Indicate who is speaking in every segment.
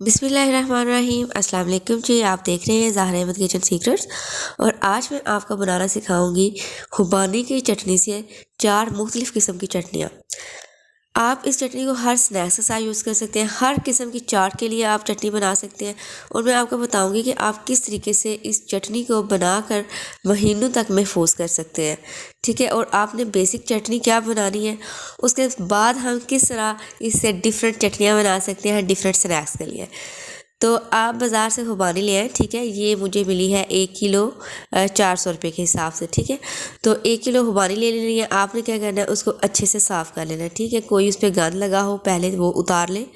Speaker 1: बिस्मिल्लाहिर्रहमानिर्रहीम अस्सलाम वालेकुम जी। आप देख रहे हैं ज़हरा अहमद किचन सीक्रेट्स और आज मैं आपको बनाना सिखाऊंगी खुबानी की चटनी से 4 मुख्तलिफ़ किस्म की चटनियाँ। आप इस चटनी को हर स्नैक्स के साथ यूज़ कर सकते हैं, हर किस्म की चाट के लिए आप चटनी बना सकते हैं और मैं आपको बताऊंगी कि आप किस तरीके से इस चटनी को बनाकर महीनों तक महफूज कर सकते हैं। ठीक है, और आपने बेसिक चटनी क्या बनानी है, उसके बाद हम किस तरह इससे डिफरेंट चटनियाँ बना सकते हैं डिफरेंट स्नैक्स के लिए। तो आप बाज़ार से खुबानी ले आएँ। ठीक है, ये मुझे मिली है 1 किलो 400 रुपये के हिसाब से। ठीक है, तो 1 किलो खुबानी ले लेनी है। आपने क्या करना है, उसको अच्छे से साफ़ कर लेना है। ठीक है, कोई उस पर गंद लगा हो पहले वो उतार लें,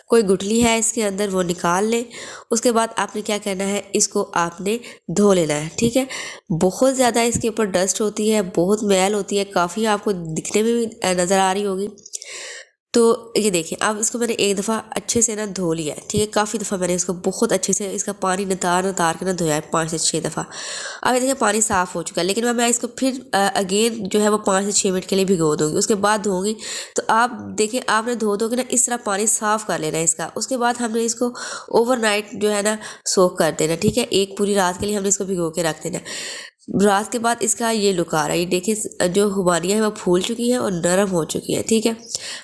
Speaker 1: कोई गुठली है इसके अंदर वो निकाल लें। उसके बाद आपने क्या करना है, इसको आपने धो लेना है। ठीक है, बहुत ज़्यादा इसके ऊपर डस्ट होती है, बहुत मैल होती है, काफ़ी आपको दिखने में भी नज़र आ रही होगी। तो ये देखिए, अब इसको मैंने एक दफ़ा अच्छे से ना धो लिया है। ठीक है, काफ़ी दफ़ा मैंने इसको बहुत अच्छे से इसका पानी नितार नितार के ना धोया है, 5 से 6 दफ़ा। अब ये देखिए पानी साफ़ हो चुका है, लेकिन मैं इसको फिर अगेन जो है वो 5 से 6 मिनट के लिए भिगो दूँगी, उसके बाद धोऊँगी। तो आप देखिए, आपने धो के ना इस तरह पानी साफ़ कर लेना है इसका। उसके बाद हमने इसको ओवरनाइट जो है ना सोक कर देना। ठीक है, एक पूरी रात के लिए हमने इसको भिगो के रख देना। रात के बाद इसका ये लुक आ रहा है। ये देखिए जो खुबानियाँ हैं वो फूल चुकी हैं और नरम हो चुकी हैं। ठीक है,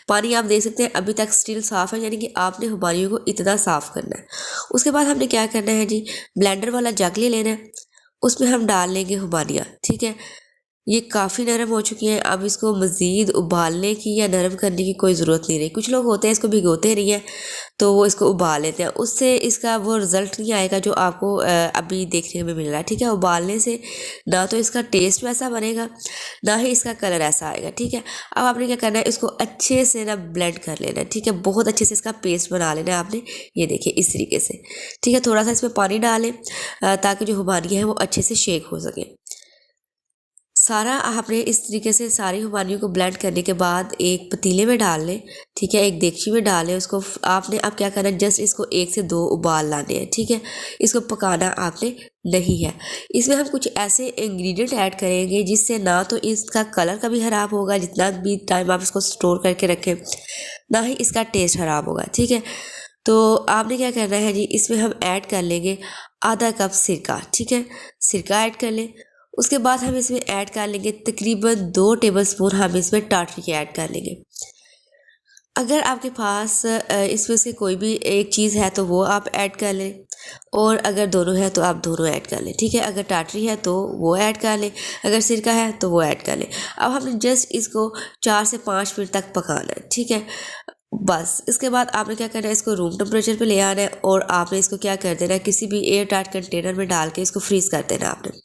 Speaker 1: पानी आप देख सकते हैं अभी तक स्टिल साफ़ है, यानी कि आपने खुबानियों को इतना साफ़ करना है। उसके बाद हमने क्या करना है जी, ब्लेंडर वाला जग ले लेना है, उसमें हम डाल लेंगे खुबानियाँ। ठीक है, ये काफ़ी नरम हो चुकी हैं। अब इसको मज़ीद उबालने की या नरम करने की कोई ज़रूरत नहीं रही। कुछ लोग होते हैं इसको भिगोते नहीं हैं, तो वो इसको उबाल लेते हैं, उससे इसका वो रिज़ल्ट नहीं आएगा जो आपको अभी देखने में मिल रहा है। ठीक है, उबालने से ना तो इसका टेस्ट वैसा बनेगा, ना ही इसका कलर ऐसा आएगा। ठीक है, अब आपने क्या करना है, इसको अच्छे से ना ब्लेंड कर लेना है। ठीक है, बहुत अच्छे से इसका पेस्ट बना लेना है आपने। ये देखिए इस तरीके से। ठीक है, थोड़ा सा इसमें पानी डालें ताकि जो खुबानियाँ हैं वो अच्छे से शेक हो सके। सारा आपने इस तरीके से सारी खुबानियों को ब्लेंड करने के बाद एक पतीले में डाल लें। ठीक है, एक देगची में डाल लें उसको। आपने अब क्या करना है, जस्ट इसको 1 से 2 उबाल लाने हैं। ठीक है, इसको पकाना आपने नहीं है। इसमें हम कुछ ऐसे इंग्रेडिएंट ऐड करेंगे जिससे ना तो इसका कलर कभी ख़राब होगा, जितना भी टाइम आप इसको स्टोर करके रखें, ना ही इसका टेस्ट ख़राब होगा। ठीक है, तो आपने क्या करना है जी, इसमें हम ऐड कर लेंगे आधा कप सिरका। ठीक है, सिरका ऐड कर लें। उसके बाद हम इसमें ऐड कर लेंगे तकरीबन 2 टेबलस्पून हम इसमें टाटरी के ऐड कर लेंगे। अगर आपके पास इसमें से कोई भी एक चीज़ है तो वो आप ऐड कर लें, और अगर दोनों है तो आप दोनों ऐड कर लें। ठीक है, अगर टाटरी है तो वो ऐड कर लें, अगर सिरका है तो वो ऐड कर लें। अब हमने जस्ट इसको 4 से 5 मिनट तक पकाना है। ठीक है, बस इसके बाद आपने क्या करना है, इसको रूम टेम्परेचर पे ले आना है और आपने इसको क्या कर देना है, किसी भी एयर टाइट कंटेनर में डाल के इसको फ्रीज़ कर देना आपने।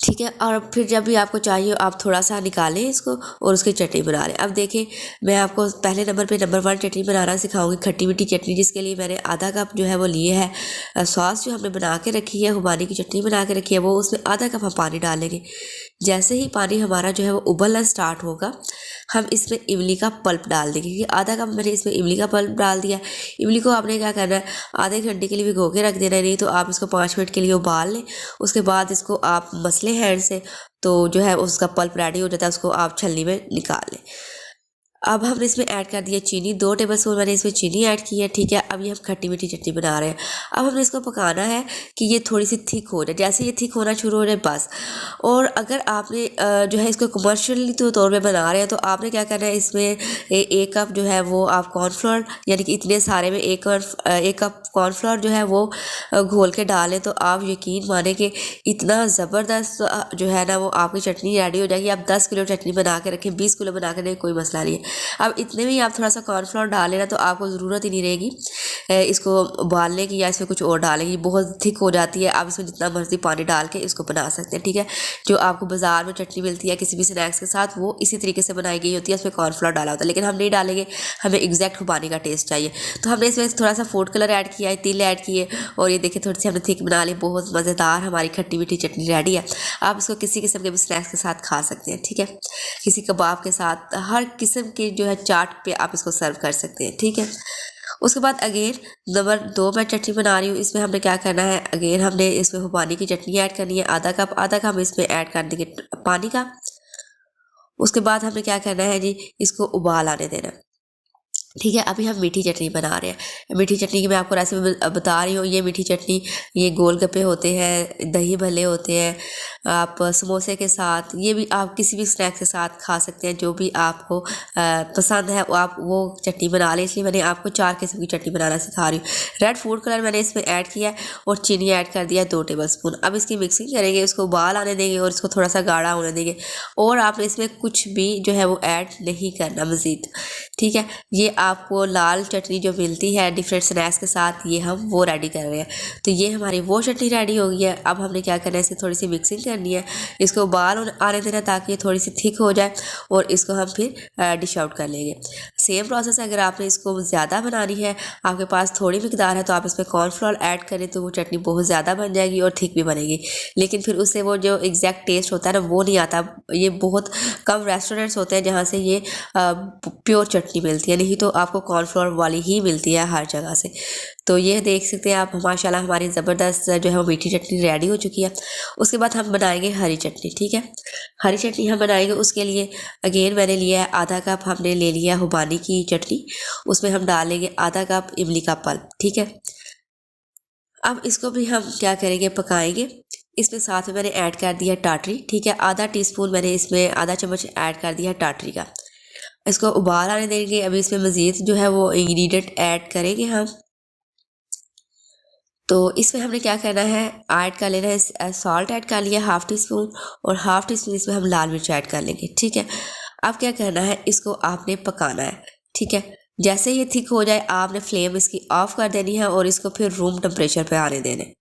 Speaker 1: ठीक है, और फिर जब भी आपको चाहिए आप थोड़ा सा निकालें इसको और उसकी चटनी बना लें। अब देखें, मैं आपको पहले नंबर पे नंबर 1 चटनी बनाना सिखाऊंगी, खट्टी मीठी चटनी, जिसके लिए मैंने आधा कप जो है वो लिए है सॉस जो हमने बना के रखी है, खुबानी की चटनी बना के रखी है, वो उसमें आधा कप हम पानी डालेंगे। जैसे ही पानी हमारा जो है वो उबलना स्टार्ट होगा, हम इसमें इमली का पल्प डाल देंगे। क्योंकि आधा कप मैंने इसमें इमली का पल्प डाल दिया। इमली को आपने क्या करना है, आधे घंटे के लिए भिगो के रख देना है, नहीं तो आप इसको 5 मिनट के लिए उबाल लें। उसके बाद इसको आप मसलें हैंड से, तो जो है उसका पल्प रेडी हो जाता है, उसको आप छलनी में निकाल लें। अब हमने इसमें ऐड कर दिया चीनी, 2 टेबलस्पून मैंने इसमें चीनी ऐड की है। ठीक है, अभी हम खट्टी मीठी चटनी बना रहे हैं। अब हमने इसको पकाना है कि ये थोड़ी सी थिक हो जाए। जैसे ये थिक होना शुरू हो जाए बस। और अगर आपने जो है इसको कमर्शियली तौर पे बना रहे हैं तो आपने क्या करना है, इसमें 1 कप जो है वो आप कॉर्नफ्लोर, यानी कि इतने सारे में 1 कप कॉर्नफ्लोर जो है वो घोल के डालें, तो आप यकीन माने कि इतना ज़बरदस्त जो है ना वो आपकी चटनी रेडी हो जाएगी। आप 10 किलो चटनी बना के रखें, 20 किलो बना के रखें, कोई मसला नहीं है। अब इतने में ही आप थोड़ा सा कॉर्नफ्लोर डाल लेना, तो आपको ज़रूरत ही नहीं रहेगी इसको उबालने की या इसमें कुछ और डालेंगे। बहुत थिक हो जाती है, आप इसमें जितना मर्ज़ी पानी डाल के इसको बना सकते हैं। ठीक है, जो आपको बाज़ार में चटनी मिलती है किसी भी स्नैक्स के साथ, वो इसी तरीके से बनाई गई होती है, उसमें कॉर्नफ्लोर डाला होता है, लेकिन हम नहीं डालेंगे, हमें एग्जैक्ट खुबानी का टेस्ट चाहिए। तो हमने इसमें थोड़ा सा फूड कलर ऐड किया है, तिल ऐड किए, और ये देखिए थोड़ी सी हमने थिक बना ली। बहुत मज़ेदार हमारी खट्टी मीठी चटनी रेडी है। आप इसको किसी किस्म के भी स्नैक्स के साथ खा सकते हैं। ठीक है, किसी कबाब के साथ, हर किस्म के जो है चाट पे आप इसको सर्व कर सकते हैं। ठीक है, उसके बाद अगेन नंबर 2 मैं चटनी बना रही हूँ। इसमें हमने क्या करना है, अगेन हमने इसमें खुबानी की चटनी ऐड करनी है, आधा कप हम इसमें ऐड कर देंगे पानी का। उसके बाद हमें क्या करना है जी, इसको उबाल आने देना। ठीक है। अभी हम मीठी चटनी बना रहे हैं। मीठी चटनी की मैं आपको रेसिपी बता रही हूँ। ये मीठी चटनी, ये गोलगप्पे होते हैं, दही भल्ले होते हैं, आप समोसे के साथ, ये भी आप किसी भी स्नैक्स के साथ खा सकते हैं। जो भी आपको पसंद है वो आप वो चटनी बना लें। इसलिए मैंने आपको 4 किस्म की चटनी बनाना सिखा रही हूँ। रेड फूड कलर मैंने इसमें ऐड किया है और चीनी ऐड कर दिया 2 टेबल स्पून। अब इसकी मिक्सिंग करेंगे, इसको उबाल आने देंगे और इसको थोड़ा सा गाढ़ा होने देंगे। और आपने इसमें कुछ भी जो है वो ऐड नहीं करना मज़ीद, ठीक है। ये आपको लाल चटनी जो मिलती है डिफरेंट स्नैक्स के साथ, ये हम वो रेडी कर रहे हैं। तो ये हमारी वो चटनी रेडी हो गई है। अब हमने क्या करना है, इसे थोड़ी सी मिक्सिंग करनी है, इसको उबाल आने देना ताकि ये थोड़ी सी थिक हो जाए और इसको हम फिर डिश आउट कर लेंगे। सेम प्रोसेस है। अगर आपने इसको ज़्यादा बनानी है, आपके पास थोड़ी मिकदार है, तो आप इसमें कॉर्नफ्लोर ऐड करें तो वो चटनी बहुत ज़्यादा बन जाएगी और थिक भी बनेगी। लेकिन फिर उससे वो जो एग्जैक्ट टेस्ट होता है ना, वो नहीं आता। ये बहुत कम रेस्टोरेंट्स होते हैं जहाँ से ये प्योर चटनी मिलती है, नहीं तो आपको कॉर्नफ्लोर वाली ही मिलती है हर जगह से। तो ये देख सकते हैं आप, माशाल्लाह हमारी ज़बरदस्त जो है वो मीठी चटनी रेडी हो चुकी है। उसके बाद हम बनाएंगे हरी चटनी, ठीक है। हरी चटनी हम बनाएंगे, उसके लिए अगेन मैंने लिया है आधा कप, हमने ले लिया खुबानी की चटनी। उसमें हम डालेंगे आधा कप इमली का पल्प, ठीक है। अब इसको भी हम क्या करेंगे, पकाएंगे। इसमें साथ में मैंने ऐड कर दिया टाटरी, ठीक है। आधा टीस्पून मैंने इसमें आधा चम्मच ऐड कर दिया टाटरी का। इसको उबाल आने देंगे। अभी इसमें मज़ीद जो है वो इंग्रेडिएंट ऐड करेंगे हम। तो इसमें हमने क्या करना है, ऐड कर लेना है सॉल्ट ऐड कर लिया 1/2 टीस्पून और 1/2 टीस्पून इसमें हम लाल मिर्च ऐड कर लेंगे, ठीक है। अब क्या करना है, इसको आपने पकाना है, ठीक है। जैसे ये थिक हो जाए आपने फ्लेम इसकी ऑफ कर देनी है और इसको फिर रूम टेम्परेचर पे आने देना है।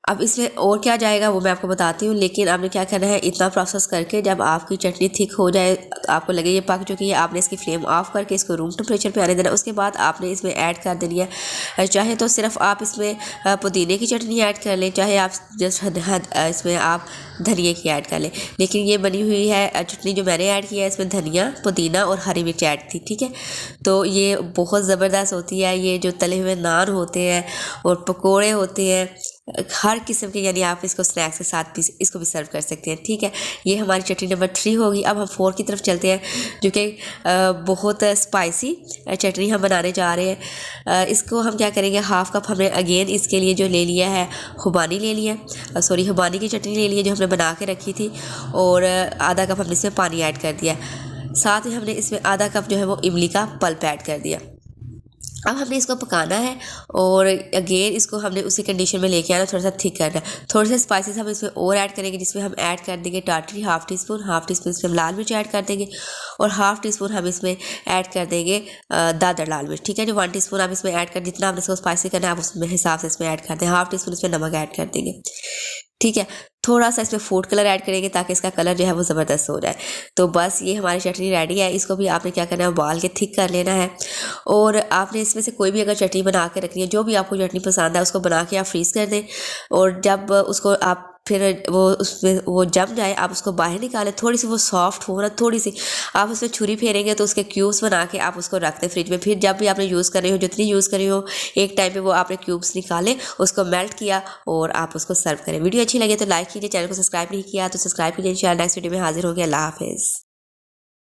Speaker 1: अब इसमें और क्या जाएगा वो मैं आपको बताती हूँ, लेकिन आपने क्या करना है, इतना प्रोसेस करके जब आपकी चटनी थिक हो जाए, आपको लगे ये पक चुकी है, आपने इसकी फ्लेम ऑफ करके इसको रूम टेम्परेचर पे आने देना। उसके बाद आपने इसमें ऐड कर देनी है, चाहे तो सिर्फ आप इसमें पुदीने की चटनी ऐड कर लें, चाहे आप जस्ट इसमें आप धनिया की ऐड कर लें। लेकिन ये बनी हुई है चटनी जो मैंने ऐड किया है, इसमें धनिया, पुदीना और हरी मिर्च ऐड थी, ठीक है। तो ये बहुत ज़बरदस्त होती है। ये जो तले हुए नान होते हैं और पकोड़े होते हैं, हर किस्म के, यानी आप इसको स्नैक्स के साथ भी इसको भी सर्व कर सकते हैं, ठीक है। ये हमारी चटनी नंबर 3 होगी। अब हम 4 की तरफ चलते हैं, जो कि बहुत स्पाइसी चटनी हम बनाने जा रहे हैं। इसको हम क्या करेंगे, 1/2 कप हमने अगेन इसके लिए जो ले लिया है खुबानी ले लिया, सॉरी खुबानी की चटनी ले ली है जो हमने बना के रखी थी, और आधा कप हमने इसमें पानी ऐड कर दिया। साथ ही हमने इसमें आधा कप जो है वो इमली का पल्प ऐड कर दिया। अब हमने इसको पकाना है और अगेन इसको हमने उसी कंडीशन में लेके आना, थोड़ा सा थिक करना है। थोड़े से स्पाइसेस हम इसमें और ऐड करेंगे, जिसमें हम ऐड कर देंगे टाटरी 1/2 टीस्पून, 1/2 टीस्पून इसमें हम लाल मिर्च ऐड कर देंगे और 1/2 टीस्पून हम इसमें ऐड कर देंगे दादर लाल मिर्च, ठीक है। जो 1 टीस्पून आप इसमें ऐड कर, जितना आपने इसको स्पाइसी करना है आप उसमें हिसाब से इसमें ऐड कर दें। 1/2 टीस्पून इसमें नमक ऐड कर देंगे, ठीक है। थोड़ा सा इसमें फूड कलर ऐड करेंगे ताकि इसका कलर जो है वो ज़बरदस्त हो जाए। तो बस ये हमारी चटनी रेडी है। इसको भी आपने क्या करना है, उबाल के थिक कर लेना है। और आपने इसमें से कोई भी अगर चटनी बना के रखनी है, जो भी आपको चटनी पसंद है उसको बना के आप फ्रीज़ कर दें, और जब उसको आप फिर वो उसमें वो जम जाए आप उसको बाहर निकालें, थोड़ी सी वो सॉफ्ट हो ना, थोड़ी सी आप उसमें छुरी फेरेंगे तो उसके क्यूब्स बना के आप उसको रख दें फ्रिज में। फिर जब भी आपने यूज़ कर रहे हो, जितनी यूज़ कर रहे हो, एक टाइम पे वो आपने क्यूब्स निकाले, उसको मेल्ट किया और आप उसको सर्व करें। वीडियो अच्छी लगे तो लाइक कीजिए, चैनल को सब्सक्राइब नहीं किया तो सब्सक्राइब कीजिए। इंशाल्लाह नेक्स्ट वीडियो में हाजिर होंगे। अल्लाह हाफिज़।